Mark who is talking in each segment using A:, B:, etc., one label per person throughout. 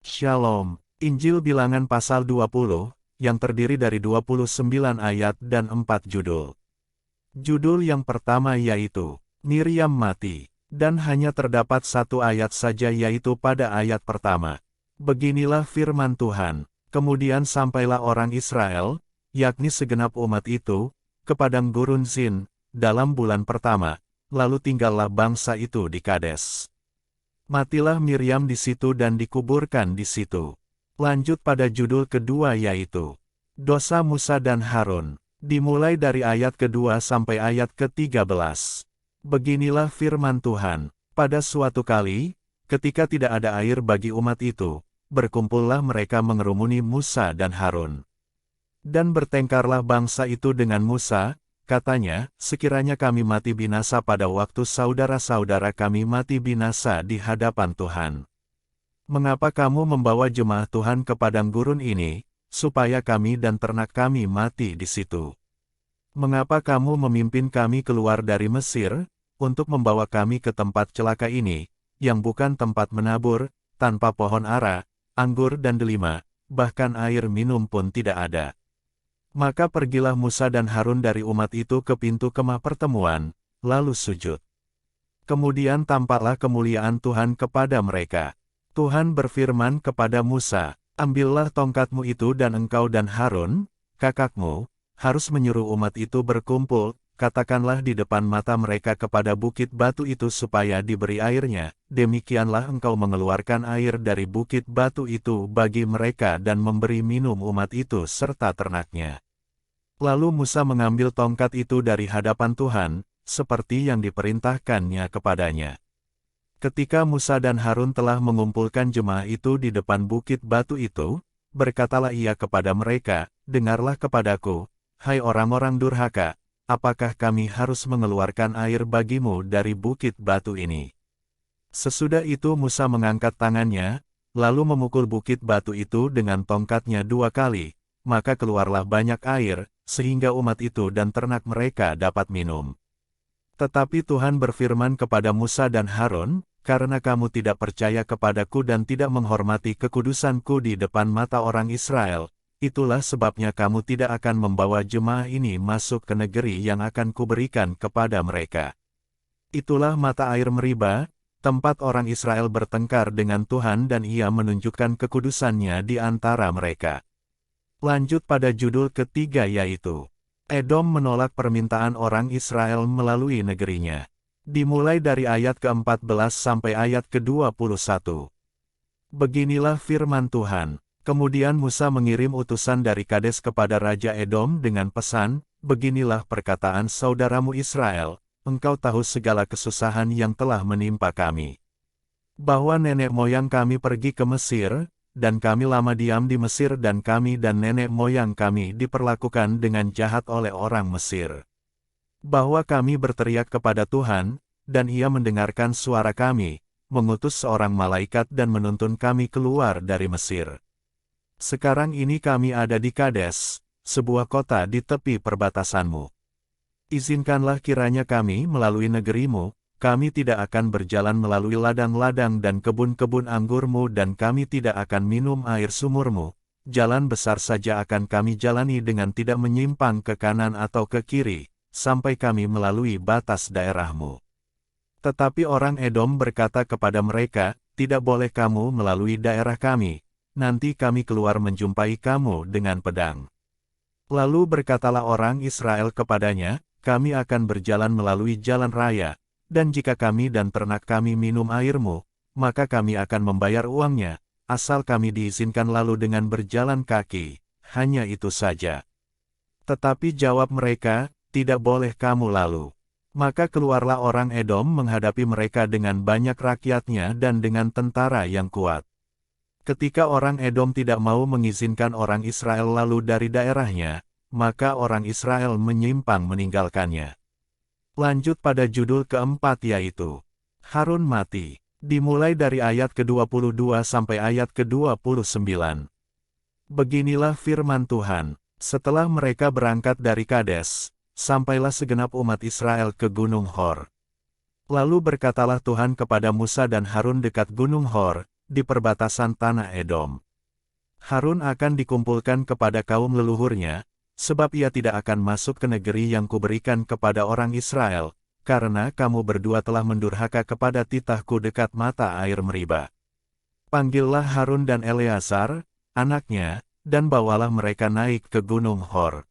A: Shalom. Injil Bilangan pasal 20, yang terdiri dari 29 ayat dan 4 judul. Judul yang pertama yaitu, Miriam mati, dan hanya terdapat satu ayat saja yaitu pada ayat pertama. Beginilah firman Tuhan, kemudian sampailah orang Israel, yakni segenap umat itu, ke padang gurun Zin, dalam bulan pertama, lalu tinggallah bangsa itu di Kades. Matilah Miriam di situ dan dikuburkan di situ. Lanjut pada judul kedua yaitu, Dosa Musa dan Harun, dimulai dari ayat kedua sampai ayat ke-13. Beginilah firman Tuhan, pada suatu kali, ketika tidak ada air bagi umat itu, berkumpullah mereka mengerumuni Musa dan Harun. Dan bertengkarlah bangsa itu dengan Musa, katanya, sekiranya kami mati binasa pada waktu saudara-saudara kami mati binasa di hadapan Tuhan. Mengapa kamu membawa jemaah Tuhan ke padang gurun ini, supaya kami dan ternak kami mati di situ? Mengapa kamu memimpin kami keluar dari Mesir, untuk membawa kami ke tempat celaka ini, yang bukan tempat menabur, tanpa pohon ara, anggur dan delima, bahkan air minum pun tidak ada? Maka pergilah Musa dan Harun dari umat itu ke pintu kemah pertemuan, lalu sujud. Kemudian tampaklah kemuliaan Tuhan kepada mereka. Tuhan berfirman kepada Musa, ambillah tongkatmu itu dan engkau dan Harun, kakakmu, harus menyuruh umat itu berkumpul, katakanlah di depan mata mereka kepada bukit batu itu supaya diberi airnya, demikianlah engkau mengeluarkan air dari bukit batu itu bagi mereka dan memberi minum umat itu serta ternaknya. Lalu Musa mengambil tongkat itu dari hadapan Tuhan, seperti yang diperintahkannya kepadanya. Ketika Musa dan Harun telah mengumpulkan jemaah itu di depan bukit batu itu, berkatalah ia kepada mereka, dengarlah kepadaku, hai orang-orang durhaka, apakah kami harus mengeluarkan air bagimu dari bukit batu ini? Sesudah itu Musa mengangkat tangannya, lalu memukul bukit batu itu dengan tongkatnya 2 kali, maka keluarlah banyak air, sehingga umat itu dan ternak mereka dapat minum. Tetapi Tuhan berfirman kepada Musa dan Harun, karena kamu tidak percaya kepadaku dan tidak menghormati kekudusanku di depan mata orang Israel, itulah sebabnya kamu tidak akan membawa jemaah ini masuk ke negeri yang akan kuberikan kepada mereka. Itulah mata air Meriba, tempat orang Israel bertengkar dengan Tuhan dan ia menunjukkan kekudusannya di antara mereka. Lanjut pada judul ketiga yaitu, Edom menolak permintaan orang Israel melalui negerinya. Dimulai dari ayat ke-14 sampai ayat ke-21. Beginilah firman Tuhan. Kemudian Musa mengirim utusan dari Kades kepada Raja Edom dengan pesan, beginilah perkataan saudaramu Israel, engkau tahu segala kesusahan yang telah menimpa kami. Bahwa nenek moyang kami pergi ke Mesir, dan kami lama diam di Mesir dan kami dan nenek moyang kami diperlakukan dengan jahat oleh orang Mesir. Bahwa kami berteriak kepada Tuhan, dan ia mendengarkan suara kami, mengutus seorang malaikat dan menuntun kami keluar dari Mesir. Sekarang ini kami ada di Kades, sebuah kota di tepi perbatasanmu. Izinkanlah kiranya kami melalui negerimu, kami tidak akan berjalan melalui ladang-ladang dan kebun-kebun anggurmu dan kami tidak akan minum air sumurmu. Jalan besar saja akan kami jalani dengan tidak menyimpang ke kanan atau ke kiri, sampai kami melalui batas daerahmu. Tetapi orang Edom berkata kepada mereka, tidak boleh kamu melalui daerah kami, nanti kami keluar menjumpai kamu dengan pedang. Lalu berkatalah orang Israel kepadanya, kami akan berjalan melalui jalan raya, dan jika kami dan ternak kami minum airmu, maka kami akan membayar uangnya, asal kami diizinkan lalu dengan berjalan kaki, hanya itu saja. Tetapi jawab mereka, tidak boleh kamu lalu. Maka keluarlah orang Edom menghadapi mereka dengan banyak rakyatnya dan dengan tentara yang kuat. Ketika orang Edom tidak mau mengizinkan orang Israel lalu dari daerahnya, maka orang Israel menyimpang meninggalkannya. Lanjut pada judul keempat yaitu, Harun mati, dimulai dari ayat ke-22 sampai ayat ke-29. Beginilah firman Tuhan, setelah mereka berangkat dari Kades, sampailah segenap umat Israel ke Gunung Hor. Lalu berkatalah Tuhan kepada Musa dan Harun dekat Gunung Hor, di perbatasan tanah Edom. Harun akan dikumpulkan kepada kaum leluhurnya, sebab ia tidak akan masuk ke negeri yang kuberikan kepada orang Israel, karena kamu berdua telah mendurhaka kepada titahku dekat mata air Meriba. Panggillah Harun dan Eleazar, anaknya, dan bawalah mereka naik ke Gunung Hor.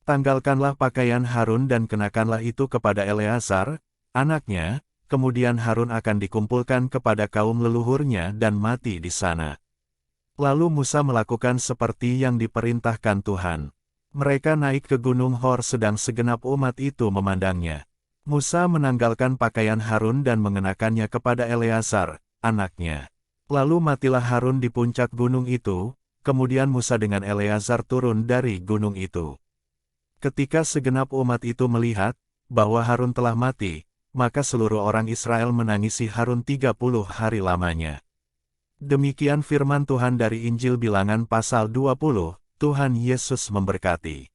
A: Tanggalkanlah pakaian Harun dan kenakanlah itu kepada Eleazar, anaknya, kemudian Harun akan dikumpulkan kepada kaum leluhurnya dan mati di sana. Lalu Musa melakukan seperti yang diperintahkan Tuhan. Mereka naik ke Gunung Hor sedang segenap umat itu memandangnya. Musa menanggalkan pakaian Harun dan mengenakannya kepada Eleazar, anaknya. Lalu matilah Harun di puncak gunung itu, kemudian Musa dengan Eleazar turun dari gunung itu. Ketika segenap umat itu melihat bahwa Harun telah mati, maka seluruh orang Israel menangisi Harun 30 hari lamanya. Demikian firman Tuhan dari Injil Bilangan pasal 20, Tuhan Yesus memberkati.